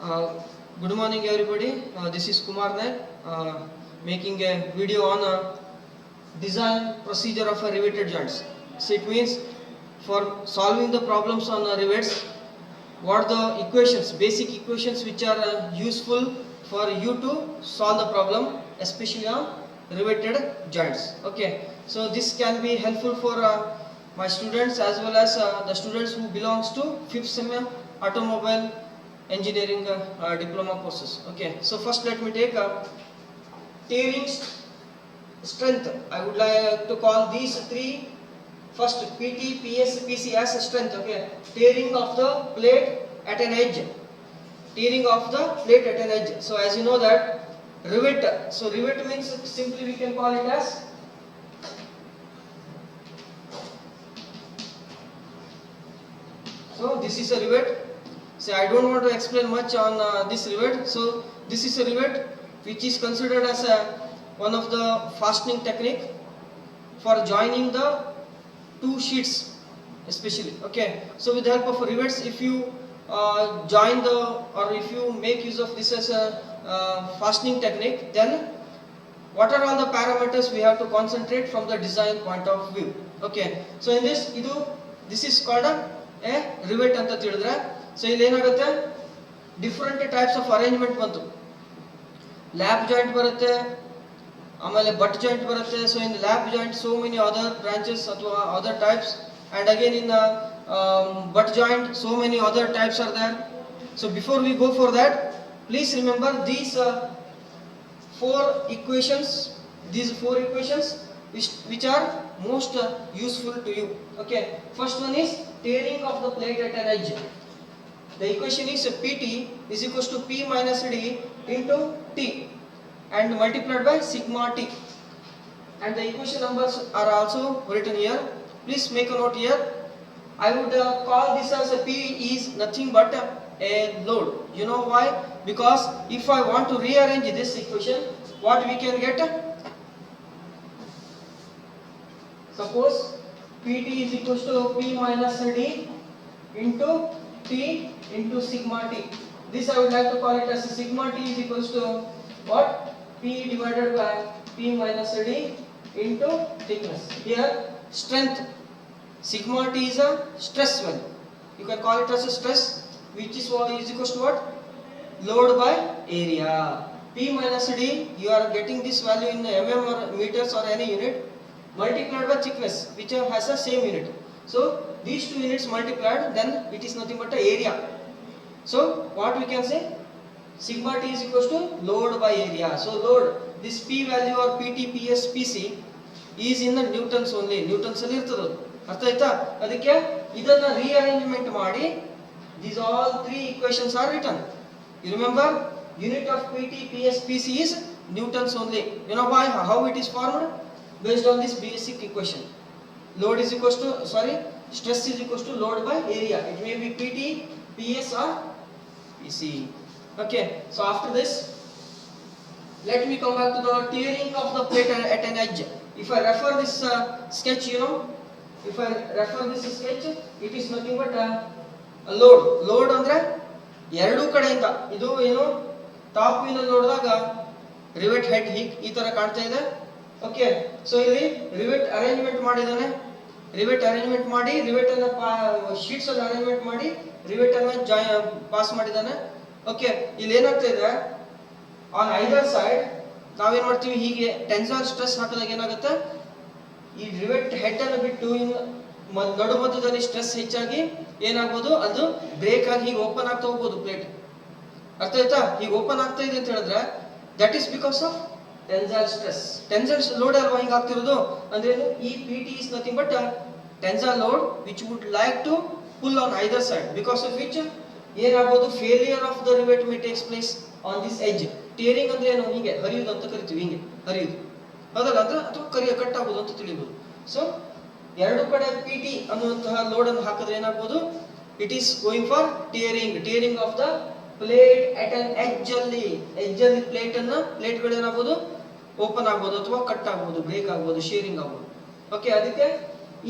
Uh, Good morning everybody. This is Kumar Naik making a video on design procedure of a riveted joints. So it means for solving the problems on rivets, what the equations, basic equations which are useful for you to solve the problem, especially on riveted joints. Okay, so this can be helpful for my students as well as the students who belongs to 5th sem automobile engineering diploma courses. Okay, so first let me take tearing strength. I would like to call these three first PT, PS, PC as strength. Okay, tearing of the plate at an edge. Tearing of the plate at an edge. So as you know that rivet. So rivet means simply we can call it as so this is a rivet. So I don't want to explain much on this rivet. So this is a rivet which is considered as one of the fastening technique for joining the two sheets especially. Okay, so with the help of rivets, if you join the or if you make use of this as a fastening technique, then what are all the parameters we have to concentrate from the design point of view. Okay, so in this is called a rivet anta ತಿಳಿದ್ರೆ. So ಇಲ್ಲಿ ಏನಾಗುತ್ತೆ, different types of arrangement ಬಂತು. ಲ್ಯಾಪ್ joint ಬರುತ್ತೆ, ಆಮೇಲೆ butt joint ಬರುತ್ತೆ. So in lap joint so many other branches ಅಥವಾ other types, and again in butt joint so many other types are there. So before we go for that, please remember these four equations which are most useful to you. Okay, first one is tearing of the plate at an edge. The equation is PT is equals to P minus D into T and multiplied by sigma T, and the equation numbers are also written here. Please make a note here. I would call this as a P is nothing but a load. You know why? Because if I want to rearrange this equation, what we can get? Suppose PT is equals to P minus D into T into sigma T. This I would like to call it as sigma T is equals to what? P divided by P minus D into thickness. Here strength, sigma T is a stress value. You can call it as a stress, which is equals to what? Load by area. P minus D, you are getting this value in mm or meters or any unit, multiplied by thickness, which has the same unit. So these two units multiplied, then it is nothing but the area. So what we can say, sigma T is equals to load by area. So load, this P value or PT, PS, PC is in the newtons only. Newtons ಅಲ್ಲಿ ಇರ್ತದೆ. ಅರ್ಥ ಆಯ್ತಾ? ಅದಕ್ಕೆ ಇದನ್ನ rearrangement ಮಾಡಿ these all three equations are written. You remember, unit of PT, PS, PC is newtons only. You know why? How it is formed? Based on this basic equation. Load is equals to, stress is equals to load by area. It may be PT, PS or PC. Okay, so after this, let me come back to the tearing of the plate at an edge. If I refer this sketch, if I refer this sketch, it is nothing but a load. Load ಅಂದ್ರೆ ಎರಡು ಕಡೆಯಿಂದ ಇದು ಏನು top view ನಲ್ಲಿ ನೋಡಿದಾಗ rivet head ಈ ತರ ಕಾಣ್ತಾ ಇದೆ. ಓಕೆ, ಸೊ ಇಲ್ಲಿ ರಿವೆಟ್ ಅರೇಂಜ್ಮೆಂಟ್ ಮಾಡಿದಾನೆ. ರಿವೆಟ್ ಅರೇಂಜ್ಮೆಂಟ್ ಮಾಡಿ ರಿವೆಟ್ ಅನ್ನ ಶೀಟ್ಸ್ ಅಲ್ಲಿ ಅರೇಂಜ್ಮೆಂಟ್ ಮಾಡಿ ರಿವೆಟ್ ಅನ್ನ ಪಾಸ್ ಮಾಡಿದಾನೆ. ಓಕೆ, ಇಲ್ಲಿ ಏನಾಗ್ತಾ ಇದೆ, ಆನ್ ಐದರ್ ಸೈಡ್ ನಾವೇನ್ ಮಾಡ್ತೀವಿ, ಹೀಗೆ ಟೆನ್ಸೈಲ್ ಸ್ಟ್ರೆಸ್ ಹಾಕಿದಾಗ ಏನಾಗುತ್ತೆ, ಈ ರಿವೆಟ್ ಹೆಡ್ ಅನ್ನು ಬಿಟ್ಟು ನಡು ಮಧ್ಯದಲ್ಲಿ ಸ್ಟ್ರೆಸ್ ಹೆಚ್ಚಾಗಿ ಏನಾಗ್ಬೋದು, ಅದು ಬ್ರೇಕ್ ಆಗಿ ಹೀಗೆ ಓಪನ್ ಆಗ್ತಾ ಹೋಗ್ಬೋದು ಪ್ಲೇಟ್. ಅರ್ಥ ಆಯ್ತಾ? ಹೀಗೆ ಓಪನ್ ಆಗ್ತಾ ಇದೆ ಅಂತ ಹೇಳಿದ್ರೆ that is because of tensile stress. Tensile load ಅಲ್ವಾ ಹಿಂಗೆ ಆಗ್ತಿರೋದು ಅಂದ್ರೆ ಈ PT is nothing but tensile load which would like to pull on either side, because of which ಏನಾಗ್ಬೋದು, failure of the rivet may takes place on this edge. Tearing ಅಂದ್ರೆ ಏನು, ಹೀಗೆ ಹರಿಯುವುದು ಅಂತ ಕರಿತೀವಿ, ಹಿಂಗೆ ಹರಿಯುವುದು, ಹೌದಲ್ಲ, ಅಂದ್ರೆ ಅಥವಾ ಕಟ್ ಆಗೋದು ಅಂತ ತಿಳಿಬಹುದು. ಸೊ ಎರಡು ಕಡೆ PT ಅನ್ನುವಂತಹ ಲೋಡ್ ಅನ್ನು ಹಾಕಿದ್ರೆ ಏನಾಗ್ಬೋದು, it is going for tearing of the plate at an edge ಅಲ್ಲಿ ಪ್ಲೇಟ್ಗಳು ಏನಾಗ್ಬೋದು, ಓಪನ್ ಆಗ್ಬೋದು ಅಥವಾ ಕಟ್ ಆಗ್ಬೋದು, ಬ್ರೇಕ್ ಆಗ್ಬೋದು, ಶೇರಿಂಗ್ ಆಗ್ಬೋದು. ಓಕೆ, ಅದಕ್ಕೆ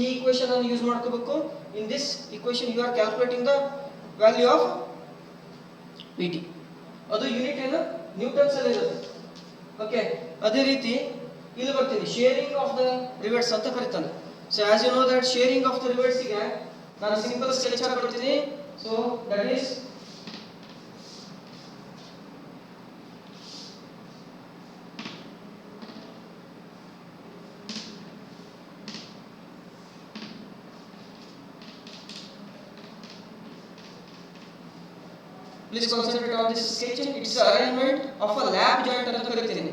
ಈ ಈಕ್ವೇಶನ್ ಅನ್ನು ಯೂಸ್ ಮಾಡ್ಕೋಬೇಕು. In this equation you are calculating the value of PT. ಅದು ಯೂನಿಟ್ ಏನು ನ್ಯೂಟನ್ಸ್ ಅಲ್ಲಿ ಇರುತ್ತೆ. ಓಕೆ, ಅದೇ ರೀತಿ ಇಲ್ಲಿ ಬರ್ತೀನಿ ಶೇರಿಂಗ್ ಆಫ್ ದ ರಿವೆಟ್ಸ್ ಅಂತ ಕರೀತಾನೆ. So as you know that shearing of the rivets ಗೆ ನಾನು ಸಿಂಪಲ್ ಸ್ಕೆಚ್ ಹಾಕೊಳ್ತೀನಿ. So that is please concentrate on this sketching. It's the arrangement of a lap joint ಅಂತ ಕರೀತೀನಿ.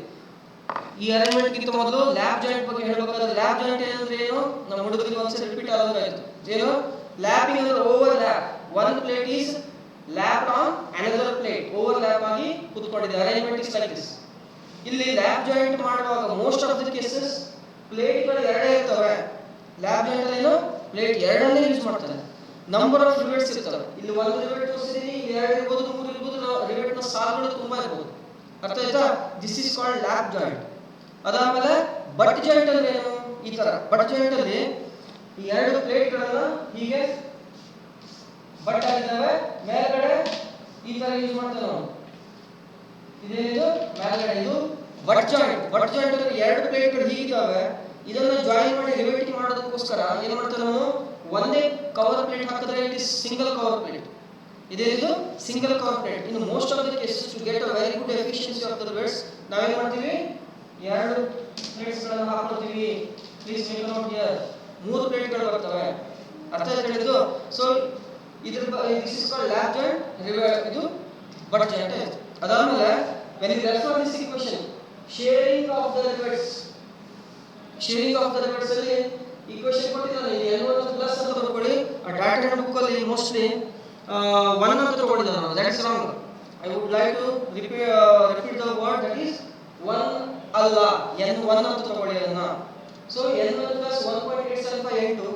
ಈ ಅರೇಂಜ್ಮೆಂಟ್ ಗಿಂತ ಮೊದಲು ಲ್ಯಾಪ್ joint ಬಗ್ಗೆ ಹೇಳಬೇಕಾದ್ರೆ ಲ್ಯಾಪ್ ಜಾಯಿಂಟ್ ಏನಂದ್ರೆ ಏನು ನಮ್ಮ ಹುಡುಗರಿಗೆ ಒಂದ್ಸರಿ ರಿಪೀಟ್ ಆಗೋದಾಯ್ತು. ಏನು ಲ್ಯಾಪಿಂಗ್ ಅಂದ್ರೆ overlap, one plate is lap on another plate, overlap ಆಗಿ ಕೂತ್ಕೊಂಡಿದೆ. Arrangement is like this. ಇಲ್ಲಿ ಲ್ಯಾಪ್ ಜಾಯಿಂಟ್ ಮಾಡುವಾಗ ಮೋಸ್ಟ್ ಆಫ್ ದಿ ಕೇಸಸ್ ಪ್ಲೇಟ್ಗಳು ಎರಡೇ ಇರ್ತವೆ. ಲ್ಯಾಪ್ ಜಾಯಿಂಟ್ ಏನು ಪ್ಲೇಟ್ ಎರಡನ್ನೇ ಯೂಸ್ ಮಾಡ್ತಾರೆ. ನಂಬರ್ ಆಫ್ ರಿವೆಟ್ಸ್ ಇರ್ತವೆ. ಇಲ್ಲಿ ಒಂದು ರಿವೆಟ್ ತೋರಿಸಿದೀನಿ, ಇಲ್ಲಿ ಎರಡು ಇರ್ಬೋದು, ಮೂರು ಇರ್ಬೋದು. ರಿವೆಟ್ ನ ಸಾಲುಗಳು ತುಂಬಾ ಇರ್ಬೋದು. ಅರ್ಥ ಆಯ್ತಾ? This is called lap joint. ಅದಾದ್ಮೇಲೆ ಬಟ್ ಜಾಯಿಂಟ್ ಅಂದ್ರೆ ಏನು? ಈ ತರ ಬಟ್ ಜಾಯಿಂಟ್ ಅಲ್ಲಿ ಈ ಎರಡು ಪ್ಲೇಟ್ ಗಳನ್ನ ಹೀಗೆ ಬಟ್ ಆಗಿದ್ದಾವೆ, ಮೇಲ್ಗಡೆ ಈ ತರ ಯೂಸ್ ಮಾಡ್ತೇವೆ ನಾವು. ಇದೇನಿದು ಮೇಲ್ಗಡೆ, ಇದು ಬಟ್ ಜಾಯಿಂಟ್. ಬಟ್ ಜಾಯಿಂಟ್ ಅಂದ್ರೆ ಎರಡು ಪ್ಲೇಟ್ ಗಳು ಹೀಗಿದ್ದಾವೆ, ಇದನ್ನ ಜಾಯಿನ್ ಮಾಡಿ ರಿವೆಟ್ ಮಾಡೋದಕ್ಕೋಸ್ಕರ ಏನ್ ಮಾಡ್ತೇವೆ ನಾವು, ಒಂದೇ ಕವರ್ ಪ್ಲೇಟ್ ಹಾಕಿದ್ರೆ it is single cover plate. ಇದು ಸಿಂಗಲ್ ಕವರ್ ಪ್ಲೇಟ್. ಇನ್ನು most of the cases to get a very good efficiency of the rivets ನಾವೇನ್ ಮಾಡ್ತೀವಿ, ಎರಡು ಪ್ಲೇಟ್ಸ್ ಗಳನ್ನು ಹಾಕೊಳ್ತೀವಿ. ಪ್ಲೀಸ್ ಮೇಕ್ ನೋಟ್ ಹಿಯರ್, ಮೂರು ಪ್ಲೇಟ್ ಗಳು ಬರ್ತವೆ. ಅರ್ಥ ಹೇಳಿದ್ದು. ಸೊ ಇದ್ರ this is called lap joint, ಇದು ಬಟ್ ಜಾಯಿಂಟ್ ಆಯ್ತು. ಅದಾದ್ಮೇಲೆ when you refer this equation sharing of the rivets, sharing of the rivets ಅಲ್ಲಿ ಈಕ್ವೇಷನ್ ಕೊಟ್ಟಿದ್ದಾನೆ. n1 ಪ್ಲಸ್ ಅಂತ ಬರ್ಕೊಳ್ಳಿ. ಆ ಡಾಟಾ ಬುಕ್ ಅಲ್ಲಿ ಮೋಸ್ಟ್ಲಿ 1 ಅಂತ ತಗೊಂಡಿದ್ದಾನೆ. That is wrong. I would like to repeat the word, that is 1 ಅಲ್ಲ, n1 ಅಂತ ತಗೊಳ್ಳಿ ಅದನ್ನ. ಸೊ n1 ಪ್ಲಸ್ 1.875 n2,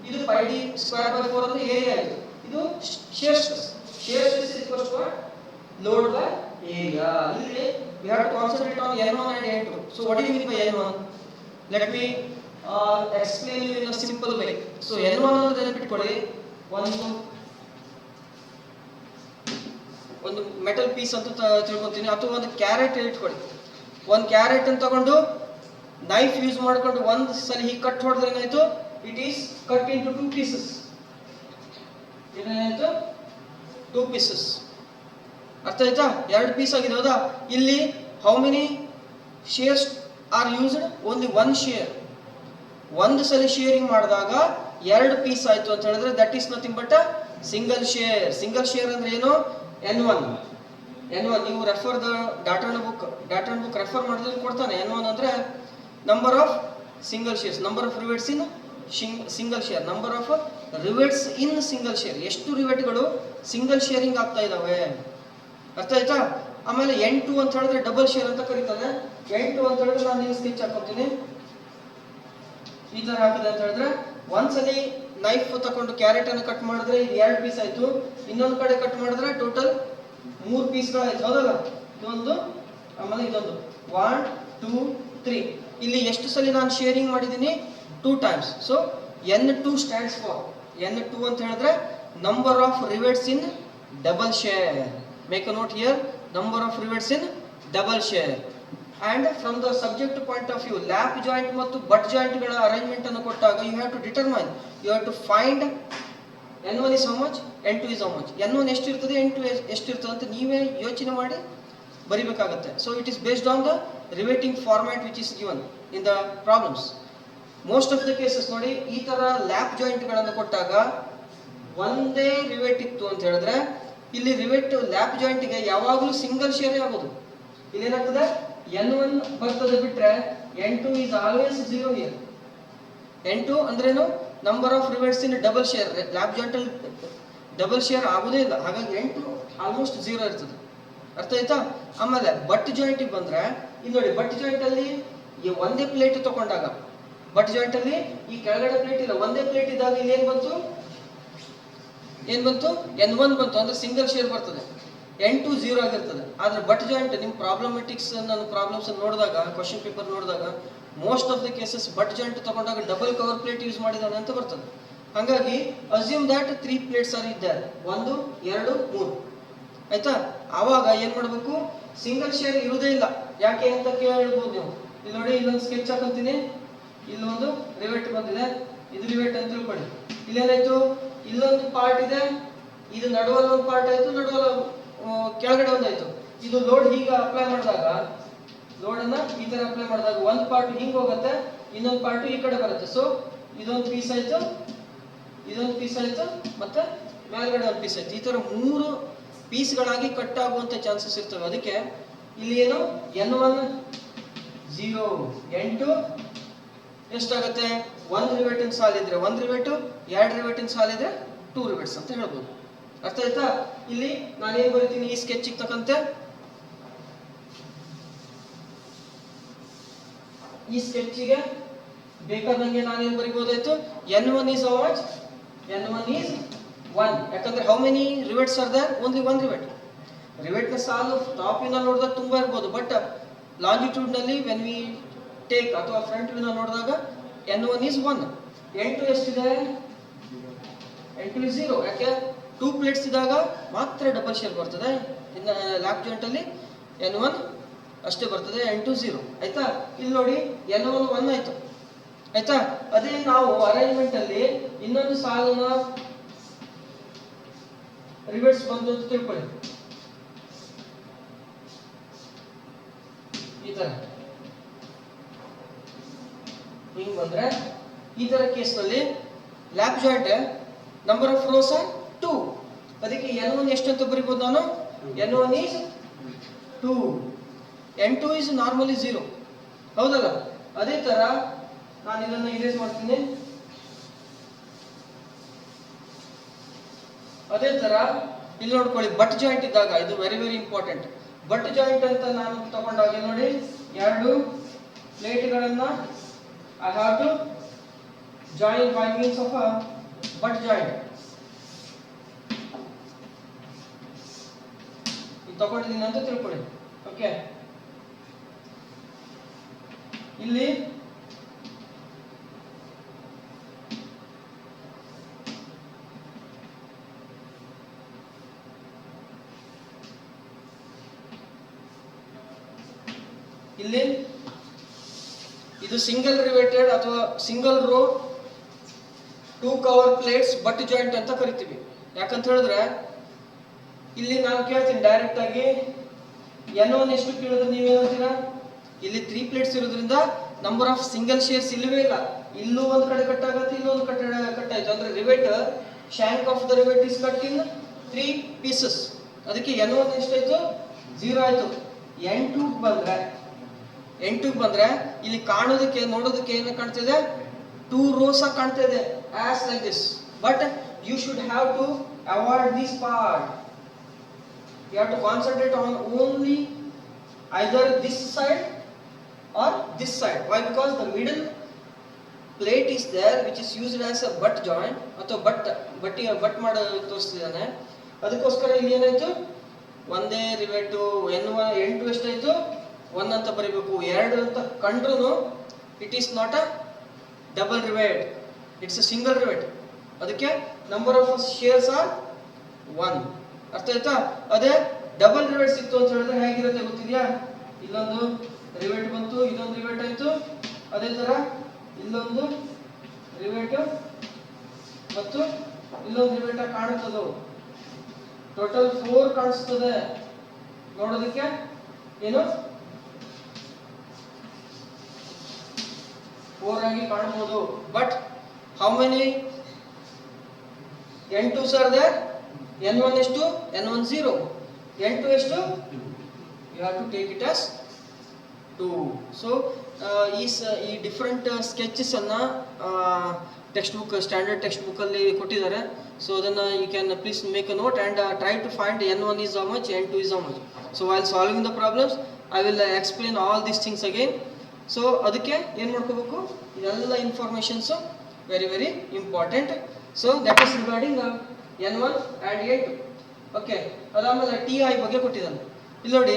ಇದು pi d ಸ್ಕ್ವೇರ್ ಬೈ 4 ಅಂತ ಏರಿಯಾ ಆಯ್ತು. ಇದು shear stress. Shear stress is equals to load by area. ಇಲ್ಲಿ we have to concentrate on n1 and n2. So what do you mean by n1? Let me explain you in a simple way. So n1 ಅಂದ್ರೆ ನೆನಪಿಟ್ಕೊಳ್ಳಿ, ಒಂದು metal piece ಅಂತ ತಿಳ್ಕೊಂತೀನಿ, ಅಥವಾ ಒಂದು carrot ಇಟ್ಕೊಳ್ಳಿ. ಒಂದು carrot ಅನ್ನು ತಗೊಂಡು ನೈಫ್ ಯೂಸ್ ಮಾಡ್ಕೊಂಡು ಒಂದು ಸಲ ಹೀಗೆ ಕಟ್ ಹೊಡೆದ್ರೆ ಏನಾಯ್ತು, it is cut into 2 pieces. ಏನಾಯ್ತು, 2 ಪೀಸಸ್. ಅರ್ಥ ಆಯ್ತಾ? ಎರಡು ಪೀಸ್ ಆಗಿದೆ, ಹೌದಾ? ಇಲ್ಲಿ how many shears are used? Only 1 shear. ಒಂದು ಸಲ ಶೇರಿಂಗ್ ಮಾಡಿದಾಗ 2 ಪೀಸ್ ಆಯ್ತು ಅಂತ ಹೇಳಿದ್ರೆ that is nothing but a single shear. Single shear ಅಂದ್ರೆ ಏನು, n1. ನೀವು refer the data book refer ಮಾಡಿದ್ರೆ ಕೊಡ್ತಾನೆ. n1 ಅಂದ್ರೆ number of single shears, number of rivets in single shear, number of rivets in single shear. ಎಷ್ಟು ರಿವೆಟ್ಗಳು single sharing ಆಗ್ತಾ ಇದಾವೆ. ಅರ್ಥ ಆಯ್ತಾ? ಆಮೇಲೆ n2 ಅಂತ ಹೇಳಿದ್ರೆ ಡಬಲ್ ಶೇರ್ ಅಂತ ಕರೀತಾನೆ. n2 ಅಂತ ಹೇಳಿದ್ರೆ ನಾನು ಇಲ್ಲಿ ಸ್ಕೆಚ್ ಹಾಕೋತೀನಿ. ಈ ತರ ಹಾಕಿದೆ ಅಂತ ಹೇಳಿದ್ರೆ ಒಂದ್ಸಲಿ ನೈಫ್ ತಕೊಂಡು ಕ್ಯಾರೆಟ್ ಅನ್ನು ಕಟ್ ಮಾಡಿದ್ರೆ ಇದು 2 ಪೀಸ್ ಆಯ್ತು. ಇನ್ನೊಂದು ಕಡೆ ಕಟ್ ಮಾಡಿದ್ರೆ ಟೋಟಲ್ 3 ಪೀಸ್ಗಳಾಯ್ತು, ಹೌದಲ್ಲ? ಇದೊಂದು ಆಮೇಲೆ ಇದೊಂದು 1 2 3. ಇಲ್ಲಿ ಎಷ್ಟು ಸಲ ನಾನು ಶೇರಿಂಗ್ ಮಾಡಿದ್ದೀನಿ, 2 times. So n2 stands for, n2 ಅಂತ ಹೇಳಿದ್ರೆ number of rivets in double shear. Make a note here, number of rivets in double shear. And from the subject point of view, lap joint ಮತ್ತು butt joint ಗಳ arrangement ಅನ್ನು ಕೊಟ್ಟಾಗ you have to determine, you have to find n1 is how much, n2 is how much. n1 ಎಷ್ಟು ಇರ್ತದೆ, n2 ಎಷ್ಟು ಇರ್ತದೆ ಅಂತ ನೀವೇ ಯೋಚನೆ ಮಾಡಿ ಬರಿಬೇಕಾಗುತ್ತೆ. So it is based on the riveting format which is given in the problems. Most of the cases ನೋಡಿ ಈ ತರ ಲ್ಯಾಪ್ ಜಾಯಿಂಟ್ ಗಳನ್ನು ಕೊಟ್ಟಾಗ ಒಂದೇ ರಿವೆಟ್ ಇತ್ತು ಅಂತ ಹೇಳಿದ್ರೆ ಇಲ್ಲಿ ರಿವೆಟ್ ಲ್ಯಾಪ್ ಜಾಯಿಂಟ್ ಗೆ ಯಾವಾಗಲೂ ಸಿಂಗಲ್ ಶೇರ್ ಆಗೋದು. ಇಲ್ಲಿ ಏನಾಗ್ತದೆ, n1 ಬರ್ತದೆ ಬಿಟ್ರೆ n2 is always 0 here. n2 ಅಂದ್ರೇನು, number of rivets in double shear. Lap joint ಅಲ್ಲಿ ಡಬಲ್ ಶೇರ್ ಆಗೋದೇ ಇಲ್ಲ, ಹಾಗಾಗಿ n2 ಆಲ್ಮೋಸ್ಟ್ 0 ಇರ್ತದೆ. ಅರ್ಥ ಆಯ್ತಾ? ಆಮೇಲೆ ಬಟ್ ಜಾಯಿಂಟ್ ಬಂದ್ರೆ ಇಲ್ಲಿ ನೋಡಿ, ಬಟ್ ಜಾಯಿಂಟ್ ಅಲ್ಲಿ ಒಂದೇ ಪ್ಲೇಟ್ ತಗೊಂಡಾಗ, ಬಟ್ ಜಾಯಿಂಟ್ ಅಲ್ಲಿ ಈ ಕೆಳಗಡೆ ಪ್ಲೇಟ್ ಇಲ್ಲ, ಒಂದೇ ಪ್ಲೇಟ್ ಇದ್ದಾಗ ಇಲ್ಲಿ ಏನ್ ಬಂತು n1 ಬಂತು, ಅಂದ್ರೆ ಸಿಂಗಲ್ ಶೇರ್ ಬರ್ತದೆ. n2 0 ಆಗಿರ್ತದೆ. ಆದ್ರೆ ಬಟ್ ಜಾಯಿಂಟ್ ನಿಮ್ಮ ಪ್ರಾಬ್ಲಮ್ಯಾಟಿಕ್ಸ್ ಪ್ರಾಬ್ಲಮ್ಸ್ ನೋಡಿದಾಗ, ಕ್ವಶನ್ ಪೇಪರ್ ನೋಡಿದಾಗ most of the cases but joint ತಗೊಂಡಾಗ ಡಬಲ್ ಕವರ್ ಪ್ಲೇಟ್ ಯೂಸ್ ಮಾಡಿದಾನೆ ಅಂತ ಬರ್ತದೆ. ಹಾಗಾಗಿ ಅಸ್ಯೂಮ್ ದಟ್ 3 ಪ್ಲೇಟ್ಸ್ ಆರ್ ಇದ್ದಾರೆ, 1 2 3. ಆಯ್ತಾ. ಆವಾಗ ಏನ್ ಮಾಡಬೇಕು, ಸಿಂಗಲ್ ಶೇರ್ ಇರುವುದೇ ಇಲ್ಲ. ಯಾಕೆ ಅಂತ ಕೇಳ್ಬೋದು ನೀವು. ಇಲ್ಲಿ ನೋಡಿ, ಇಲ್ಲೊಂದು ಸ್ಕೆಚ್ ಹಾಕೊಂತೀನಿ, ಇಲ್ಲೊಂದು ರಿವೆಟ್ ಬಂದಿದೆ, ಇದು ರಿವೆಟ್ ಅಂತ ತಿಳ್ಕೊಳ್ಳಿ. ಇಲ್ಲೇನಾಯ್ತು, ಇಲ್ಲೊಂದು ಪಾರ್ಟ್ ಇದೆ, ಇದು ನಡುವಲ್ಲಿ ಒಂದು ಪಾರ್ಟ್ ಆಯ್ತು, ನಡುವಲ್ಲ ಕೆಳಗಡೆ ಒಂದಾಯ್ತು. ಇದು ಲೋಡ್ ಹೀಗೆ ಅಪ್ಲೈ ಮಾಡಿದಾಗ, ಲೋಡ್ ಅನ್ನ ಈ ತರ ಅಪ್ಲೈ ಮಾಡಿದಾಗ ಒಂದು ಪಾರ್ಟ್ ಹಿಂಗ್ ಹೋಗುತ್ತೆ, ಇನ್ನೊಂದು ಪಾರ್ಟ್ ಈ ಕಡೆ ಬರುತ್ತೆ. ಸೊ ಇದೊಂದು ಪೀಸ್ ಆಯ್ತು, ಇದೊಂದು ಪೀಸ್ ಆಯ್ತು, ಮತ್ತೆ ಮೇಲ್ಗಡೆ ಒಂದು ಪೀಸ್ ಆಯ್ತು. ಈ ತರ 3 ಪೀಸ್ಗಳಾಗಿ ಕಟ್ ಆಗುವಂತ ಚಾನ್ಸಸ್ ಇರ್ತವೆ. ಅದಕ್ಕೆ ಇಲ್ಲಿ ಏನು N1 0, N2 ಎಷ್ಟಾಗುತ್ತೆ, 1 ರಿವೆಟಿನ ಸಾಲಿದ್ರೆ 1 ರಿವೆಟ್, 2 ರಿವೆಟಿನ ಸಾಲಿದ್ರೆ 2 ರಿವೆಟ್ಸ್ ಅಂತ ಹೇಳ್ಬೋದು. ಅರ್ಥ ಆಯ್ತಾ. ಇಲ್ಲಿ ನಾನೇನ್ ಬರೀತೀನಿ, ಈ ಸ್ಕೆಚ್ ತಕ್ಕಂತೆ ಈ ಸ್ಕೆಚ್ಗೆ ಬೇಕಾದಂಗೆ ನಾನೇನ್ ಬರಿಬಹುದಾಯ್ತು, N1 is how much, N1 is 1. ಯಾಕಂದ್ರೆ how many rivets are there, only 1 rivet. Rivet ನ ಸಾಲು ಟಾಪ್ ವ್ಯೂ ನಲ್ಲಿ ನೋಡಿದಾಗ ತುಂಬಾ ಇರ್ಬೋದು, ಬಟ್ ಲಾಂಜಿಟ್ಯೂಡ್ ನಲ್ಲಿ ವೆನ್ ವಿ ಟೇಕ್ ಅಥವಾ ಫ್ರಂಟ್ ವ್ಯೂ ನಲ್ಲಿ ನೋಡಿದಾಗ N1 is 1. N2 ಎಷ್ಟಿದೆ, N2 is 0. ಯಾಕೆ, 2 ಪ್ಲೇಟ್ಸ್ ಇದ್ದಾಗ ಮಾತ್ರ ಡಬಲ್ ಶೇರ್ ಬರ್ತದೆ. ಇನ್ನು ಲ್ಯಾಪ್ ಜಾಯಿಂಟ್ ಅಲ್ಲಿ N1 ಅಷ್ಟೇ ಬರ್ತದೆ, N2 0. ಆಯ್ತಾ. ಇಲ್ಲಿ ನೋಡಿ N1 1 ಆಯ್ತು. ಆಯ್ತಾ. ಅದೇ ನಾವು ಅರೇಂಜ್ಮೆಂಟ್ ಅಲ್ಲಿ ಇನ್ನೊಂದು ಸಾಲನ್ನ ರಿವೆಟ್ಸ್ ಬಂತು ಅಂತ ತಿಳ್ಕೊಳ್ಳಿ, ಈ ತರ ಹಿಂಗ್ ಬಂದ್ರೆ, ಈ ತರ ಕೇಸ್ ನಲ್ಲಿ ಲ್ಯಾಪ್ ಜಾಯಿಂಟ್ ನಂಬರ್ ಆಫ್ ರೋಸ್ 2. ಅದಕ್ಕೆ N1 ಎಷ್ಟು ಅಂತ ಬರಿಬಹುದು ನಾನು, N1 is 2, N2 is normally 0. ಹೌದಲ್ಲ. ಅದೇ ತರ ನಾನು ಇದನ್ನ ಇರೇಸ್ ಮಾಡ್ತೀನಿ. ಅದೇ ತರ ಇಲ್ಲಿ ನೋಡ್ಕೊಳ್ಳಿ, ಬಟ್ ಜಾಯಿಂಟ್ ಇದ್ದಾಗ ಇದು very very important. Butt joint ಅಂತ ನಾನು ತಗೊಂಡಾಗ ನೋಡಿ, 2 ಪ್ಲೇಟ್ಗಳನ್ನ I have to join by means of a butt joint. ಇದು ತಗೊಂಡಿದ್ದೀನಿ ಅಂತ ತಿಳ್ಕೊಳ್ಳಿ. ಓಕೆ. ಇಲ್ಲಿ ಇಲ್ಲಿ ಇದು ಸಿಂಗಲ್ ರಿವೇಟೆಡ್ ಅಥವಾ single rho 2 cover plates but joint ಅಂತ ಕರಿತೀವಿ. ಯಾಕಂತ ಹೇಳಿದ್ರೆ ಇಲ್ಲಿ ನಾನು ಕೇಳ್ತೀನಿ ಡೈರೆಕ್ಟ್ ಆಗಿ, N1 ಎಷ್ಟು ಕೇಳಿದ್ರೆ ನೀವೇನಂತೀರಾ, ಇಲ್ಲಿ 3 ಪ್ಲೇಟ್ಸ್ ಇರೋದ್ರಿಂದ ನಂಬರ್ ಆಫ್ ಸಿಂಗಲ್ ಶೇರ್ಸ್ ಇಲ್ಲವೇ ಇಲ್ಲ. ಇಲ್ಲೂ ಒಂದ್ ಕಡೆ ಕಟ್ ಆಗುತ್ತೆ, ಇಲ್ಲೊಂದು ಕಡೆ ಕಟ್ ಆಯ್ತು. ಅಂದ್ರೆ rivet, shank of the rivet is cut in 3 pieces. ಅದಕ್ಕೆ N1 ಎಷ್ಟಾಯ್ತು, 0 ಆಯ್ತು. N2 ಬಂದ್ರೆ ಇಲ್ಲಿ ಕಾಣೋದಕ್ಕೆ ನೋಡೋದಕ್ಕೆ ಏನು ಕಾಣ್ತಿದೆ, 2 ರೋಸ್ ಕಾಣ್ತಿದೆ as like this. But you should have to avoid this part. You have to concentrate on only either this side or this side. Why? Because the middle plate is there which is used as a butt joint ಅಥವಾ but ಮಾಡೋ ತೋರಿಸ್ತಿದ್ದಾನೆ. ಅದಕ್ಕೋಸ್ಕರ ಇಲ್ಲಿ ಏನಾಯ್ತು, ಒಂದೇ rivet N2 ಎಷ್ಟಾಯ್ತು, 1 ಅಂತ ಬರೀಬೇಕು. 2 ಅಂತ ಕಂಡ್ರು it is not a double rivet, it's a single rivet. ಅದಕ್ಕೆ ನಂಬರ್ ಆಫ್ ಶೇರ್ಸ್ ಆರ್ 1. ಅರ್ಥ ಆಯ್ತಾ. ಅದೇ ಡಬಲ್ ರಿವೆಟ್ ಸಿಕ್ತು ಅಂತ ಹೇಳಿದ್ರೆ ಹೇಗಿರುತ್ತೆ ಗೊತ್ತಿದೆಯಾ, ಇಲ್ಲೊಂದು ರಿವೆಟ್ ಬಂತು, ಇದೊಂದು ರಿವೆಟ್ ಆಯ್ತು, ಅದೇ ತರ ಇಲ್ಲೊಂದು ರಿವೆಟ್ ಮತ್ತು ಇಲ್ಲೊಂದು ರಿವೆಟ್ ಕಾಣುತ್ತದು. ಟೋಟಲ್ 4 ಕಾಣಿಸ್ತದೆ ನೋಡೋದಕ್ಕೆ. ಏನು 4 ಆಗಿ ಕಾಣಬಹುದು. But how many N2s are there? N1 ಎಷ್ಟು, N1 0, N2 ಎಷ್ಟು, you have to take it as 2. So ಈ ಡಿಫ್ರೆಂಟ್ ಸ್ಕೆಚಸ್ ಅನ್ನ text book, standard text book ಅಲ್ಲಿ ಕೊಟ್ಟಿದ್ದಾರೆ. ಸೊ ಅದನ್ನ you can please make a note and try to find N1 is how much, N2 is how much. So while solving the problems I will explain all these things again. So ಅದಕ್ಕೆ ಏನು ಮಾಡ್ಕೋಬೇಕು, ಇದೆಲ್ಲ informations very very important. So that is regarding N1 and N2. Okay. ಅದಾದ್ಮೇಲೆ TI ಬಗ್ಗೆ ಕೊಟ್ಟಿದ್ದಾನೆ. ಇಲ್ಲಿ ನೋಡಿ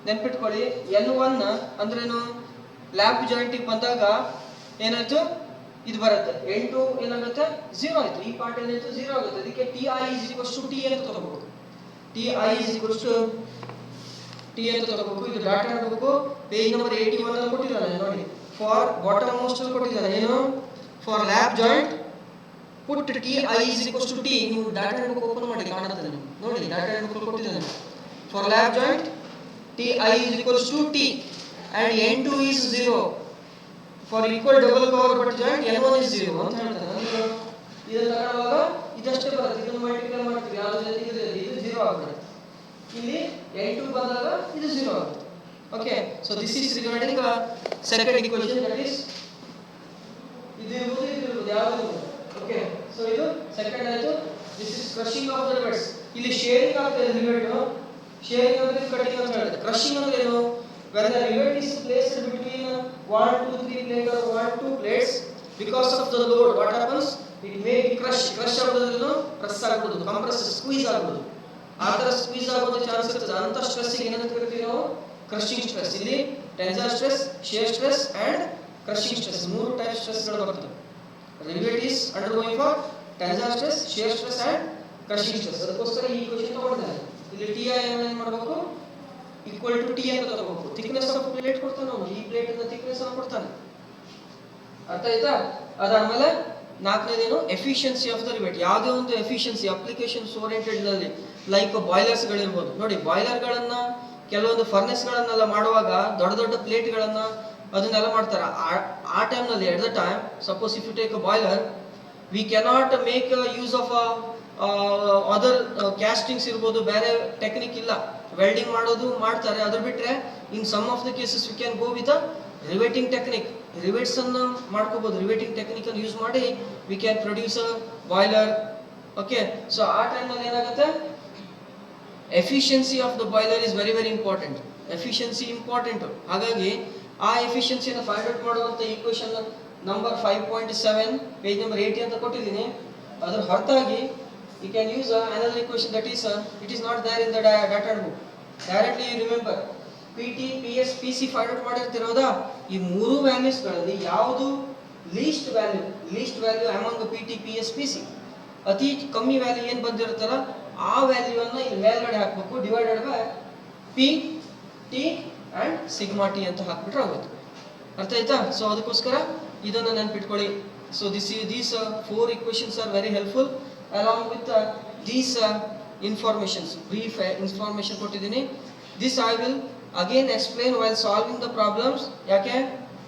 ನೆನ್ಪಿಟ್ಕೊಳ್ಳಿ, N1 ಅಂದ್ರೇನು, ಲ್ಯಾಪ್ ಜಾಯಿಂಟಿಗೆ ಬಂದಾಗ ಏನಾಯ್ತು, ಇದು ಬರುತ್ತೆ. N2 ಏನಾಗುತ್ತೆ, 0 ಆಯ್ತು. ಈ ಪಾರ್ಟ್ ಏನಾಯ್ತು, 0 ಆಗುತ್ತೆ. ಅದಕ್ಕೆ TI is equals to T ಅಂತ ತಗೋಬೇಕು. T I is equals to T ಅಂತ ತಗೋಬೇಕು. ಇದು ಡಾಟಾ ನೋಡಬೇಕು. ಪೇಜ್ ನಂಬರ್ 81 ಅಲ್ಲಿ ಕೊಟ್ಟಿದ್ದಾನೆ ನೋಡಿ. ಫಾರ್ ಬಾಟಮ್ ಮೋಸ್ಟ್ ಅಲ್ಲಿ ಕೊಟ್ಟಿದ್ದಾನೆ ಏನು, for lap joint put T I is equals to T. ನೀವು ಡಾಟಾ ನೋಡಬೇಕು, ಓಪನ್ ಮಾಡಿ ಕಾಣುತ್ತದೆ ನಿಮಗೆ ನೋಡಿ. ಡಾಟಾ ನೋಡಬೇಕು ಕೊಟ್ಟಿದ್ದಾನೆ for lap joint T I is equals to T and n2 is 0 for equal double cover but joint n1 is 0 ಅಂತ ಹೇಳ್ತಾರೆ. ಅಂದ್ರೆ ಇದು ತಗೊಳ್ಳುವಾಗ ಇದಷ್ಟೇ ಬರುತ್ತೆ, ಇದನ್ನು ಮಲ್ಟಿಪ್ಲೈ ಮಾಡ್ತೀವಿ, ಯಾವುದು ಜೊತೆ ಇದು 0 ಆಗುತ್ತೆ. ಇಲ್ಲಿ n2 ಬಂದಾಗ ಇದು 0 ಆಗುತ್ತೆ. Okay, so this is regarding second equation, that is ಇದು ಇರುವುದು ಯಾವುದು. ಓಕೆ, ಸೊ ಇದು ಸೆಕೆಂಡ್ ಆಯ್ತು. This is crushing of the rivets. ಇಲ್ಲಿ ಶೇರಿಂಗ್ ಆಗ್ತದೆ ರಿವೆಟ್. ಶೇರಿಂಗ್ ಅಂದ್ರೆ ಕಟಿಂಗ್ ಅಂತ ಹೇಳ್ತಾರೆ. ಕ್ರಶಿಂಗ್ ಅಂದ್ರೆ ಏನು, when the rivet is placed between 1 2 3 plate or 1 2 plates, because of the load what happens, it may be crush ಆಗೋದ್ರಿಂದ press ಆಗೋದು, compress, squeeze ಆಗೋದು. ಆ ತರ ಸ್ಕ್ವೀಸ್ ಆಗೋದು ಚಾನ್ಸ್ ಇರ್ತದೆ. ಅಂತ ಸ್ಟ್ರೆಸ್ ಗೆ ಏನಂತ ಕರಿತೀವಿ ನಾವು, ಕ್ರಶಿಂಗ್ ಸ್ಟ್ರೆಸ್. ಇಲ್ಲಿ tensile stress, shear stress and crushing stress, ಮೂರು ಟೈಪ್ ಸ್ಟ್ರೆಸ್ ಗಳು ಬರ್ತವೆ. rivet is undergoing for tensile stress, shear stress and crushing stress. ಅದಕ್ಕೋಸ್ಕರ ಈ ಕ್ವೆಶ್ಚನ್ ತಗೊಂಡಿದ್ದಾರೆ. ಇಲ್ಲಿ ಟಿ ಐ ಏನು ಮಾಡಬೇಕು, ಈಕ್ವಲ್ ಟು ಟಿ ಅಂತ ತಗೋಬೇಕು. ಥಿಕ್ನೆಸ್ ಆಫ್ ಪ್ಲೇಟ್ ಕೊಡ್ತಾನೆ ಅವನು, ಈ ಪ್ಲೇಟ್ ಇಂದ ಥಿಕ್ನೆಸ್ ಅನ್ನು ಕೊಡ್ತಾನೆ. ಅರ್ಥ ಆಯ್ತಾ? ಅದಾದ್ಮೇಲೆ ನಾಲ್ಕನೇದೇನು, ಎಫಿಷಿಯನ್ಸಿ ಆಫ್ ದ ರಿವೆಟ್. ಯಾವುದೇ ಒಂದು ಎಫಿಷಿಯನ್ಸಿ ಅಪ್ಲಿಕೇಶನ್ಸ್ ಓರಿಯೆಂಟೆಡ್ ನಲ್ಲಿ ಲೈಕ್ ಬಾಯ್ಲರ್ಸ್ ಗಳಿರ್ಬೋದು ನೋಡಿ. ಬಾಯ್ಲರ್ ಗಳನ್ನ, ಕೆಲವೊಂದು ಫರ್ನೆಸ್ ಗಳನ್ನೆಲ್ಲ ಮಾಡುವಾಗ ದೊಡ್ಡ ದೊಡ್ಡ ಪ್ಲೇಟ್ ಗಳನ್ನ ಅದನ್ನೆಲ್ಲ ಮಾಡ್ತಾರೆ. ಆ ಟೈಮ್ ನಲ್ಲಿ at the time, suppose if you take a boiler, we cannot make use of other castings ಇರ್ಬೋದು, ಬೇರೆ ಟೆಕ್ನಿಕ್ ಇಲ್ಲ. ವೆಲ್ಡಿಂಗ್ ಮಾಡೋದು ಮಾಡ್ತಾರೆ, ಅದ್ರ ಬಿಟ್ರೆ in some of the cases we can go with riveting technique. Rivets ಅನ್ನು ಮಾಡ್ಕೋಬಹುದು. ರಿವೆಟಿಂಗ್ ಟೆಕ್ನಿಕ್ ಅನ್ನು ಯೂಸ್ ಮಾಡಿ we can produce a boiler. Okay, so ಆ ಟೈಮ್ ನಲ್ಲಿ ಏನಾಗುತ್ತೆ, efficiency of the boiler is very very important. Efficiency important. ಹಾಗಾಗಿ ಆ ಎಫಿಷಿಯನ್ಸಿಯನ್ನು find out ಮಾಡುವಂತ ಈಕ್ವೇಷನ್ ನಂಬರ್ 5.7 ಪೇಜ್ ನಂಬರ್ 80 ಅಂತ ಕೊಟ್ಟಿದ್ದೀನಿ. ಅದರ ಹೊರತಾಗಿ you can use another equation, that is it is not there in the data book. Directly you remember pt ps pc find out ಮಾಡಿರ್ತಿರೋದಾ, ಈ ಮೂರು values ಗಳಲ್ಲಿ ಯಾವುದು least value among pt ps pc, ಅತಿ ಕಮ್ಮಿ ವ್ಯಾಲ್ಯೂ ಏನು ಬಂದಿರುತ್ತಲ್ಲ ಆ value ಅನ್ನು ಇಲ್ಲಿ ಮೇಲ್ಗಡೆ ಹಾಕಬೇಕು, divided by p t and sigma t ಅಂತ ಹಾಕ್ಬಿಟ್ರೆ ಆಗುತ್ತೆ. ಅರ್ಥ ಆಯ್ತಾ? ಸೊ ಅದಕ್ಕೋಸ್ಕರ ಇದನ್ನ ನೆನಪಿಟ್ಕೊಳ್ಳಿ. So these 4 equations are very helpful along with these informations, brief information ಕೊಟ್ಟಿದ್ದೀನಿ. This I will again explain while solving the problems. ಯಾಕೆ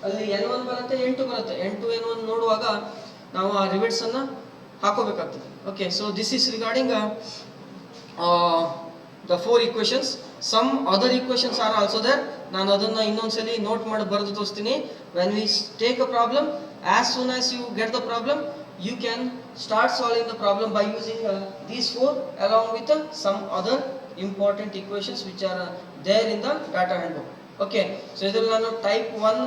ಅಲ್ಲಿ n1 ಬರುತ್ತೆ, n2 ಬರುತ್ತೆ. n2 n1 ನೋಡುವಾಗ ನಾವು ಆ ರಿವೆಟ್ಸ್ ಅನ್ನ ಹಾಕೋಬೇಕಾಗ್ತದೆ. Okay, so this is regarding the 4 equations. Some other equations are also there. ನಾನು ಅದನ್ನ ಇನ್ನೊಂದ್ಸಲಿ ನೋಟ್ ಮಾಡಿ ಬರೆದು ತೋರಿಸ್ತೀನಿ. When we take a problem, as soon as you get the problem, you can start solving the problem by using these 4 along with some other important equations which are there in the data handbook. Okay, so ಇದರಲ್ಲಿ ನಾನು type 1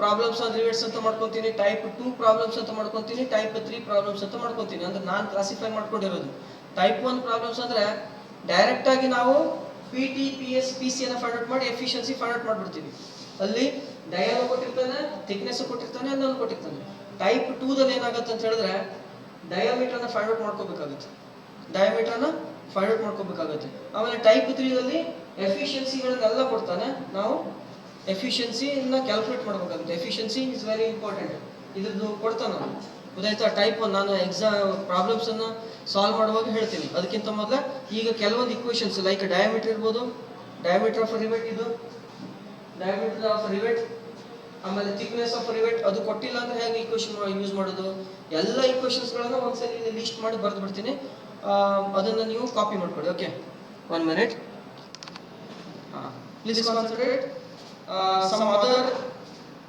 problems on rivets ಅಂತ ಮಾಡ್ಕೊಂತೀನಿ, type 2 problems ಅಂತ ಮಾಡ್ಕೊಂತೀನಿ, type 3 problems ಅಂತ ಮಾಡ್ಕೊಂತೀನಿ. ಅಂದ್ರೆ ನಾನು classify ಮಾಡ್ಕೊಂಡಿರೋದು. Type 1 problems ಅಂದ್ರೆ direct ಆಗಿ ನಾವು P T P S P C ಅನ್ನು ಫೈಂಡ್ ಔಟ್ ಮಾಡಿ ಎಫಿಷಿಯನ್ಸಿ ಫೈಂಡ್ ಔಟ್ ಮಾಡ್ಬಿಡ್ತೀವಿ. ಅಲ್ಲಿ ಡಯಾನು ಕೊಟ್ಟಿರ್ತಾನೆ, ಥಿಕ್ನೆಸ್ ಕೊಟ್ಟಿರ್ತಾನೆ, ಅದನ್ನು ಕೊಟ್ಟಿರ್ತಾನೆ. ಟೈಪ್ 2 ದಲ್ಲಿ ಏನಾಗುತ್ತೆ ಅಂತ ಹೇಳಿದ್ರೆ ಡಯಾಮೀಟರ್ ಅನ್ನ ಫೈಂಡ್ ಔಟ್ ಮಾಡ್ಕೋಬೇಕಾಗುತ್ತೆ. ಆಮೇಲೆ ಟೈಪ್ 3 ದಲ್ಲಿ ಎಫಿಷಿಯನ್ಸಿಗಳನ್ನೆಲ್ಲ ಕೊಡ್ತಾನೆ, ನಾವು ಎಫಿಷಿಯನ್ಸಿನ ಕ್ಯಾಲ್ಕುಲೇಟ್ ಮಾಡಬೇಕಾಗುತ್ತೆ. Efficiency is very important. ಇದ್ರದ್ದು ಕೊಡ್ತಾನೆ ನಾನು. ಗೊತ್ತಾಯ್ತಾ? ಟೈಪ್ 1 ನಾನು ಪ್ರಾಬ್ಲಮ್ಸ್ ಅನ್ನ ಸಾಲ್ವ್ ಮಾಡುವಾಗ ಹೇಳ್ತೀನಿ. ಅದಕ್ಕಿಂತ ಮೊದಲ ಈಗ ಕೆಲವೊಂದು ಇಕ್ವೇಷನ್ಸ್ ಲೈಕ್ ಡಯಾಮೀಟರ್ ಇರ್ಬೋದು, ಡಯಾಮೀಟರ್ ಆಫ್ ರಿವೆಟ್, ಇದು ಡಯಾಮೀಟರ್ ಆಫ್ ರಿವೆಟ್, ಆಮೇಲೆ ಥಿಕ್ನೆಸ್ ಆಫ್ ರಿವೆಟ್ ಅದು ಕೊಟ್ಟಿಲ್ಲ ಅಂದ್ರೆ ಹೇಗೆ ಇಕ್ವೇಷನ್ ಯೂಸ್ ಮಾಡೋದು, ಎಲ್ಲ ಇಕ್ವೇಷನ್ಸ್ಗಳನ್ನ ಒಂದ್ಸರಿ ಇಲ್ಲಿ ಲಿಸ್ಟ್ ಮಾಡಿ ಬರೆದು ಬಿಡ್ತೀನಿ. ಅದನ್ನ ನೀವು ಕಾಪಿ ಮಾಡ್ಕೊಳ್ಳಿ. Okay, 1 minute. Please concentrate. Some other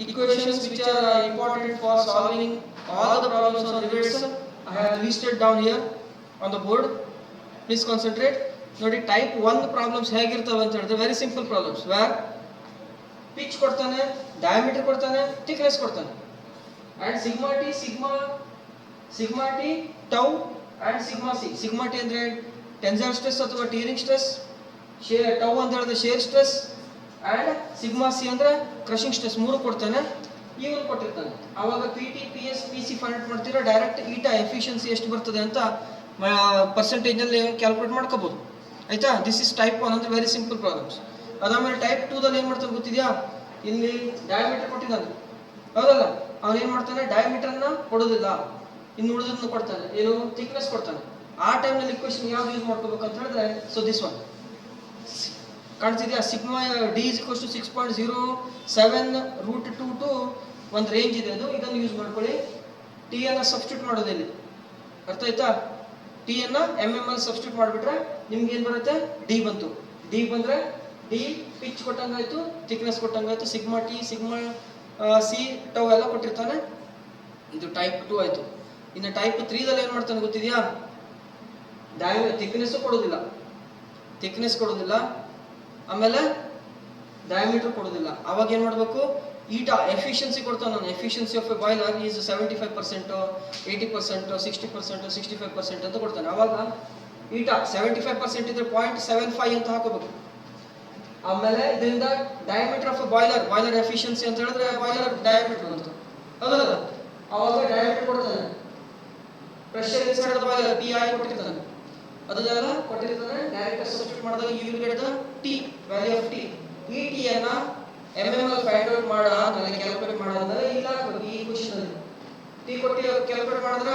equations which are important for solving all the problems on rivets I have listed down here on the board. Please concentrate. ನೋಡಿ, ಟೈಪ್ 1 ಪ್ರಾಬ್ಲಮ್ಸ್ ಹೇಗಿರ್ತವೆ ಅಂತ ಹೇಳಿದ್ರೆ very simple problems. Where pitch ಕೊಡ್ತಾನೆ, diameter ಕೊಡ್ತಾನೆ, thickness ಕೊಡ್ತಾನೆ, and sigma T tau and sigma C. Sigma T ಅಂದ್ರೆ tensile stress ಅಥವಾ tearing stress, tau ಅಂತ ಹೇಳಿದ್ರೆ shear stress, and sigma C ಅಂದ್ರೆ ಕ್ರಶಿಂಗ್ ಸ್ಟ್ರೆಸ್. ಮೂರು ಕೊಡ್ತಾನೆ, ಇವನ್ ಕೊಟ್ಟಿರ್ತಾನೆ. ಅವಾಗ P T P S P C find out ಮಾಡ್ತೀರಾ, ಡೈರೆಕ್ಟ್ ಈಟಾ ಎಫಿಷಿಯನ್ಸಿ ಎಷ್ಟು ಬರ್ತದೆ ಅಂತ ಪರ್ಸೆಂಟೇಜ್ ನಲ್ಲಿ ಕ್ಯಾಲ್ಕುಲೇಟ್ ಮಾಡ್ಕೋಬಹುದು. ಆಯ್ತಾ. ದಿಸ್ ಇಸ್ ಟೈಪ್ 1 ಅಂದ್ರೆ ವೆರಿ ಸಿಂಪಲ್ ಪ್ರಾಬ್ಲಮ್ಸ್. ಅದಾದ್ಮೇಲೆ ಟೈಪ್ 2 ದಲ್ಲಿ ಏನು ಮಾಡ್ತಾನೆ ಗೊತ್ತಿದೆಯಾ, ಇಲ್ಲಿ ಡಯಾಮೀಟರ್ ಕೊಟ್ಟಿದ್ದಾನೆ ಹೌದಲ್ಲ, ಅವನು ಏನು ಮಾಡ್ತಾನೆ ಡಯಾಮೀಟರ್ನ ಕೊಡೋದಿಲ್ಲ, ಇನ್ನು ಉಳಿದನ್ನು ಕೊಡ್ತಾನೆ, ಏನು ಥಿಕ್ನೆಸ್ ಕೊಡ್ತಾನೆ. ಆ ಟೈಮ್ನಲ್ಲಿ ಇಕ್ವೇಶನ್ ಯಾವ್ದು ಯೂಸ್ ಮಾಡ್ಕೋಬೇಕು ಅಂತ ಹೇಳಿದ್ರೆ, ಸೊ ದಿಸ್ ಒನ್ ಕಾಣ್ತಿದೆಯಾ, sigma D is equals to 6.07 root 2 to ಒಂದು ರೇಂಜ್ ಇದೆ ಅದು, ಇದನ್ನು ಯೂಸ್ ಮಾಡ್ಕೊಳ್ಳಿ. ಟಿ ಅನ್ನ ಸಬ್ಸ್ಟಿಟ್ಯೂಟ್ ಮಾಡೋದು ಇಲ್ಲಿ, ಅರ್ಥ ಆಯ್ತಾ. ಟಿ ಅನ್ನ ಎಮ್ ಎಮ್ ಅಲ್ಲಿ ಸಬ್ಸ್ಟಿಟ್ಯೂಟ್ ಮಾಡಿಬಿಟ್ರೆ ನಿಮ್ಗೆ ಏನು ಬರುತ್ತೆ, ಡಿ ಬಂತು. ಡಿ ಬಂದ್ರೆ ಡಿ ಪಿಚ್ ಕೊಟ್ಟಂಗಾಯ್ತು, ಥಿಕ್ನೆಸ್ ಕೊಟ್ಟಂಗಾಯ್ತು, sigma T sigma C tau ಎಲ್ಲ ಕೊಟ್ಟಿರ್ತಾನೆ. ಇದು ಟೈಪ್ 2 ಆಯ್ತು. ಇನ್ನು ಟೈಪ್ 3 ದಲ್ಲಿ ಏನು ಮಾಡ್ತಾನೆ ಗೊತ್ತಿದೆಯಾ, ಥಿಕ್ನೆಸ್ ಕೊಡೋದಿಲ್ಲ, ಆಮೇಲೆ ಡಯಾಮೀಟರ್ ಕೊಡೋದಿಲ್ಲ. ಅವಾಗ ಏನು ಮಾಡಬೇಕು, ಈಟಾ ಎಫಿಷಿಯನ್ಸಿ ಕೊಡ್ತಾನೆ ನಾನು. Efficiency of a boiler is 75%, 80%, 60%, 65% ಅಂತ ಕೊಡ್ತಾನೆ. ಅವಾಗ ಈಟಾ 75% ಇದ್ರೆ 0.75 ಅಂತ ಹಾಕೋಬೇಕು. ಆಮೇಲೆ ಇದರಿಂದ diameter of a boiler efficiency ಅಂತ ಹೇಳಿದ್ರೆ ಬಾಯ್ಲರ್ ಡಯಾಮೀಟರ್ ಬಂತು ಹೌದಲ್ಲ, ಅವಾಗ ಡಯಾಮೀಟರ್ ಕೊಡ್ತಾನೆ. Pressure inside the boiler PI ಕೊಟ್ಟಿರ್ತಾನೆ, ಅದನ್ನೆಲ್ಲ ಕೊಟ್ಟಿರ್ತಾನೆ. ಡೈರೆಕ್ಟ್ ಸಬ್ಸ್ಟಿಟ್ಯೂಟ್ ಮಾಡಿದಾಗ you will get the T value of T. ಈ ಟಿ ಅನ್ನ mm ಅಲ್ಲಿ ಫೈಂಡ್ ಔಟ್ ಮಾಡಾದ್ಮೇಲೆ ಕ್ಯಾಲ್ಕುಲೇಟ್ ಮಾಡಾದ್ಮೇಲೆ ಇಲ್ಲ ಈ ಕ್ವೆಶ್ಚನ್ ಅಲ್ಲಿ ಟಿ ಕೊಟ್ಟು ಕ್ಯಾಲ್ಕುಲೇಟ್ ಮಾಡಿದ್ರ,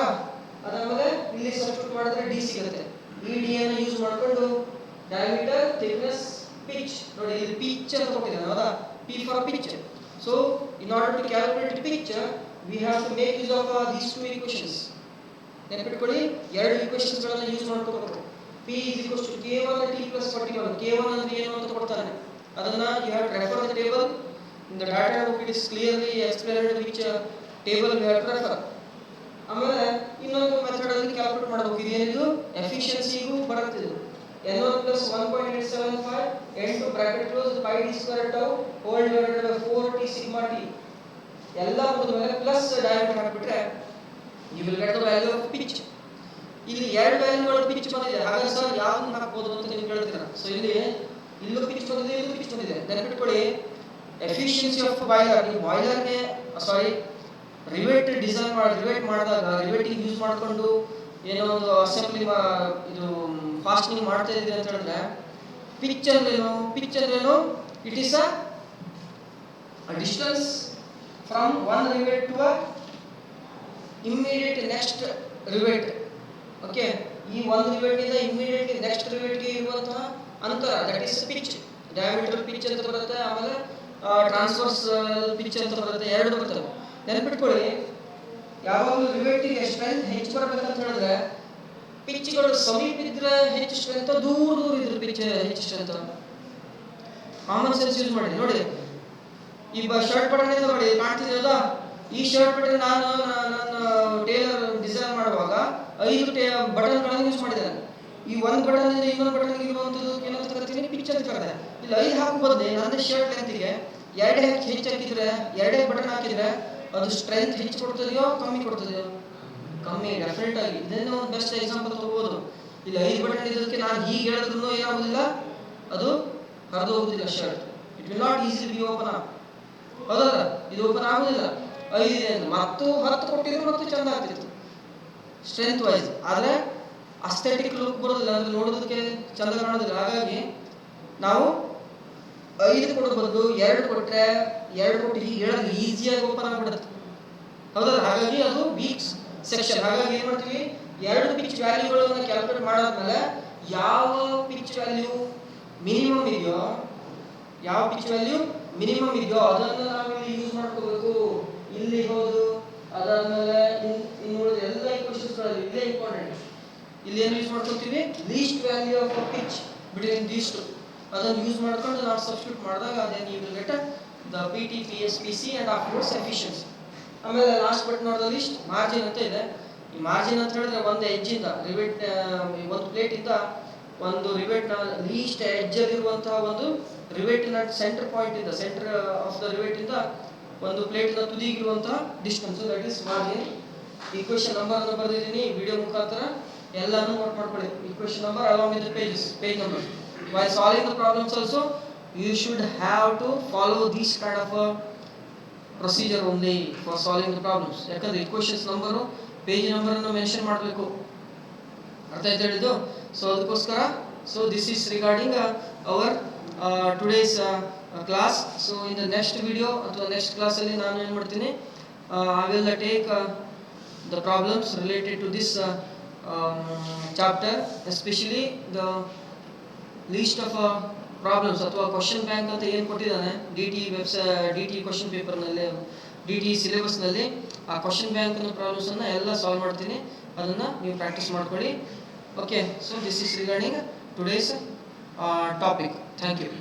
ಅದಾದ್ಮೇಲೆ ಇಲ್ಲಿ ಸಬ್ಸ್ಟಿಟ್ಯೂಟ್ ಮಾಡಿದ್ರೆ ಡಿ ಸಿಗುತ್ತೆ. ಈ ಡಿ ಅನ್ನು ಯೂಸ್ ಮಾಡಿಕೊಂಡು ಡಯಾಮೀಟರ್, ಥಿಕ್ನೆಸ್, ಪಿಚ್ ನೋಡಿ ಇಲ್ಲಿ ಪಿಚ್ ಅಂತ ಕೊಟ್ಟಿದ್ದಾನೆ ಹೌದಾ, P for pitch. So in order to calculate pitch we have to make use of these two equations. ನೆನಪಿಟ್ಕೊಳ್ಳಿ, ಎರಡು ಈಕ್ವೇಷನ್ಸ್ ಗಳನ್ನು ಯೂಸ್ ಮಾಡ್ಕೋಬೇಕು. P is equals to K1 T plus 41. K1 ಅಂದ್ರೆ ಏನು ಅಂತ ಕೊಡ್ತಾನೆ, ಅದನ್ನ you have to refer the table. In the data book it is clearly explained which table you have to refer. ಆಮೇಲೆ ಇನ್ನೊಂದು ಮೆಥಡ್ ಅಲ್ಲಿ ಕ್ಯಾಲ್ಕುಲೇಟ್ ಮಾಡಬೇಕು. ಇದೇನಿದು ಎಫಿಷಿಯನ್ಸಿಗೂ ಬರುತ್ತೆ ಇದು. N1 plus 1.875 N2 bracket close pi d square tau whole divided by 4t sigma t ಎಲ್ಲ ಮುಗಿದ್ಮೇಲೆ plus diameter ಹಾಕಿಬಿಟ್ರೆ you will get the value of pitch. ಇಲ್ಲಿ ಎರಡು ವ್ಯಾಲ್ಯೂಗಳ ಪಿಚ್ ಬಂದಿದೆ, ಹಾಗಾದ್ರೆ ಸರ್ ಯಾವ್ದನ್ನ ಹಾಕಬಹುದು ಅಂತ ನೀವು ಹೇಳ್ತೀರಾ. ಸೊ ಇಲ್ಲೂ ಪಿಚ್ ಬಂದಿದೆ, ಇಲ್ಲೂ ಪಿಚ್ ಬಂದಿದೆ. ನೆನಪಿಟ್ಕೊಳ್ಳಿ, ಎಫಿಷಿಯನ್ಸಿ ಆಫ್ ಬಾಯ್ಲರ್, ನೀವು ಬಾಯ್ಲರ್ಗೆ ರಿವೇಟ್ ಡಿಸೈನ್ ರಿವೇಟ್ ಮಾಡಿದಾಗ ರಿವೇಟಿಂಗ್ ಯೂಸ್ ಮಾಡಿಕೊಂಡು ಏನೋ ಒಂದು ಅಸೆಂಬ್ಲಿ ಇದು ಫಾಸ್ಟಿಂಗ್ ಮಾಡ್ತಾ ಇದ್ದೀವಿ ಅಂತ ಹೇಳಿದ್ರೆ ಪಿಚ್ ಅಂದ್ರೇನು, it is a distance from one rivet to a immediate next rivet. Okay, ಈ ಒಂದು ರಿವೇಟ್ ಇಂದ ಇಮಿಡಿಯೇಟ್ ನೆಕ್ಸ್ಟ್ ರಿವೇಟ್ ಗೆ ಇರುವಂತಹ ಅಂತರ, that is pitch. Diameter pitch ಅಂತ ಬರುತ್ತೆ, ಆಮೇಲೆ ಟ್ರಾನ್ಸ್ವರ್ಸ್ ಪಿಚ್ ಅಂತ ಬರುತ್ತೆ, ಎರಡು ಬರ್ತವೆ. ನೆನಪಿಟ್ಕೊಳ್ಳಿ, ಯಾವಾಗಲೂ ರಿವೇಟ್ ಗೆ ಸ್ಟ್ರೆಂತ್ ಹೆಚ್ಚು ಬರಬೇಕಂತ ಹೇಳಿದ್ರೆ ಪಿಚ್ಗಳು ಸಮೀಪ ಇದ್ರೆ ಹೆಚ್ಚು ಸ್ಟ್ರೆಂತ್, ದೂರ ಇದ್ರೆ ಪಿಚ್ ಹೆಚ್ಚು ಸ್ಟ್ರೆಂತ್. ಕಾಮನ್ ಸೆನ್ಸ್ ಯೂಸ್ ಮಾಡಿ ನೋಡಿ. ಈ ಶರ್ಟ್ ಬಟನ್ ಇದೆ ನೋಡಿ, ಕಾಣ್ತಿದೆಯಲ್ಲ, ಈ ಶರ್ಟ್ ಬಟನ್ ನಾನು ನನ್ನ ಟೇಲರ್ ಡಿಸೈನ್ ಮಾಡುವಾಗ 5 ಬಟನ್ಗಳನ್ನು ಯೂಸ್ ಮಾಡಿದ್ದೇನೆ. ಈ ಒಂದು ಬಟನ್ ಇಂದ ಇನ್ನೊಂದು ಬಟನ್ ಇರುವಂತದ್ದು ಏನಂತ ಕರಿತೀನಿ, ಪಿಚ್ ಅಂತ ಕರೆದೆ. ಇಲ್ಲಿ 5 ಹಾಕಿ ಬದಲು ನನ್ನ ಶರ್ಟ್ ಲೆಂತ್ಗೆ 2 ಹೆಚ್ಚು ಹಾಕಿದ್ರೆ, 2 ಬಟನ್ ಹಾಕಿದ್ರೆ ಅದು ಸ್ಟ್ರೆಂತ್ ಹೆಚ್ಚು ಕೊಡ್ತದೆಯೋ ಕಮ್ಮಿ ಕೊಡ್ತದೆಯೋ? ಕಮ್ಮಿ, ಡೆಫಿನೆಟ್ ಆಗಿ. ಇದನ್ನ ಒಂದು ಬೆಸ್ಟ್ ಎಕ್ಸಾಂಪಲ್ ತಗೋಬಹುದು. ಇಲ್ಲಿ 5 ಬಟನ್ ಇರೋದಕ್ಕೆ ನಾನು ಹೀಗೆ ಹೇಳಿದ್ರು ಏನಾಗುದಿಲ್ಲ, ಅದು ಹರಿದು ಹೋಗುದಿಲ್ಲ shirt. It will not easily B open up. ಹೌದಲ್ಲ, ಇದು ಓಪನ್ ಆಗುದಿಲ್ಲ. 5 ಇದೆ ಮತ್ತು 10 ಕೊಟ್ಟಿದ್ರು ಮತ್ತು ಚಂದ ಆಗ್ತಿತ್ತು ಸ್ಟ್ರೆಂತ್ ವೈಸ್, ಆದ್ರೆ ಅಸ್ಥೆಟಿಕ್ ಲುಕ್ ಬರೋದಿಲ್ಲ, ಅಂದ್ರೆ ನೋಡೋದಕ್ಕೆ ಚಂದ ಕಾಣೋದಿಲ್ಲ. ಹಾಗಾಗಿ ನಾವು 5 ಕೊಡೋ ಬದಲು 2 ಕೊಟ್ರೆ 2 ಕೊಟ್ಟು ಹೀಗೆ ಹೇಳಿದ್ರೆ ಈಸಿಯಾಗಿ ಓಪನ್ ಆಗ್ಬಿಡುತ್ತೆ. ಹೌದಲ್ಲ, ಹಾಗಾಗಿ ಅದು ವೀಕ್ ಸೆಕ್ಷನ್. ಹಾಗಾಗಿ ಏನ್ ಮಾಡ್ತೀವಿ, 2 ಪಿಚ್ ವ್ಯಾಲ್ಯೂಗಳನ್ನ ಕ್ಯಾಲ್ಕುಲೇಟ್ ಮಾಡಾದ್ಮೇಲೆ ಯಾವ ಪಿಚ್ ವ್ಯಾಲ್ಯೂ ಮಿನಿಮಮ್ ಇದೆಯೋ ಅದನ್ನ ನಾವು ಇಲ್ಲಿ ಯೂಸ್ ಮಾಡ್ಕೋಬೇಕು. ಇಲ್ಲಿ ಹೌದು, ಅದಾದ್ಮೇಲೆ ಇನ್ನು ಎಲ್ಲ ಈಕ್ವೇಷನ್ಸ್ ಗಳಲ್ಲಿ ಇದೇ ಇಂಪಾರ್ಟೆಂಟ್. ಇಲ್ಲಿ ಏನು ಯೂಸ್ ಮಾಡ್ಕೊತೀವಿ, least value of pitch between these two, ಅದನ್ನು ಯೂಸ್ ಮಾಡ್ಕೊಂಡು ನಾವು ಸಬ್ಸ್ಟಿಟ್ಯೂಟ್ ಮಾಡಿದಾಗ ಅದೇನು you will get the PT, PS, PC and afterwards efficiency. ಆಮೇಲೆ ಲಾಸ್ಟ್ ಬಟ್ ನೋಡೋ ಲಿಸ್ಟ್ ಮಾರ್ಜಿನ್ ಅಂತ ಇದೆ. ಈ ಮಾರ್ಜಿನ್ ಅಂತ ಹೇಳಿದ್ರೆ ಒಂದು ಎಡ್ಜಿಂದ ರಿವೇಟ್, ಒಂದು ಪ್ಲೇಟ್ ಇಂದ ಒಂದು ರಿವೇಟ್ ನ ಲೀಸ್ಟ್ ಎಡ್ಜ್ ಇರುವಂತಹ ಒಂದು ರಿವೇಟಿನ ಸೆಂಟರ್ ಪಾಯಿಂಟ್ ಇಂದ, ಸೆಂಟರ್ ಆಫ್ ದ ರಿವೇಟ್ ಇಂದ ಒಂದು ಪ್ಲೇಟ್ ನ ತುದಿಗಿರುವಂತಹ distance, that is margin. Equation number ಅನ್ನು ಬರೆದಿದ್ದೀನಿ ವಿಡಿಯೋ ಮುಖಾಂತರ, ಎಲ್ಲಾನು ನೋಟ್ ಮಾಡ್ಕೊಳ್ಳಿ. Equation number along with the page number. While solving the problems also you should have to follow this kind of a procedure only for solving the problems. ಯಾಕಂದ್ರೆ equations number, page number ಅನ್ನು mention ಮಾಡಬೇಕು. ಅರ್ಥ ಆಯ್ತು ಹೇಳಿದ್ದು? So ಅದಕ್ಕೋಸ್ಕರ So this is regarding our today's class. So in the next video ಅಥವಾ next class ಅಲ್ಲಿ ನಾನು ಏನು ಮಾಡ್ತೀನಿ, I will take the problems related to this chapter, especially the list of problems ಅಥವಾ ಕ್ವಶನ್ ಬ್ಯಾಂಕ್ ಅಂತ ಏನು ಕೊಟ್ಟಿದ್ದಾನೆ ಡಿ ಟಿ ಕ್ವಶನ್ ಪೇಪರ್ನಲ್ಲಿ, ಡಿ ಟಿ ಸಿಲೆಬಸ್ನಲ್ಲಿ ಆ ಕ್ವಶನ್ ಬ್ಯಾಂಕ್ನ ಪ್ರಾಬ್ಲಮ್ಸನ್ನು ಎಲ್ಲ ಸಾಲ್ವ್ ಮಾಡ್ತೀನಿ. ಅದನ್ನು ನೀವು ಪ್ರಾಕ್ಟೀಸ್ ಮಾಡ್ಕೊಳ್ಳಿ. Okay, so this is regarding today's topic. Thank you.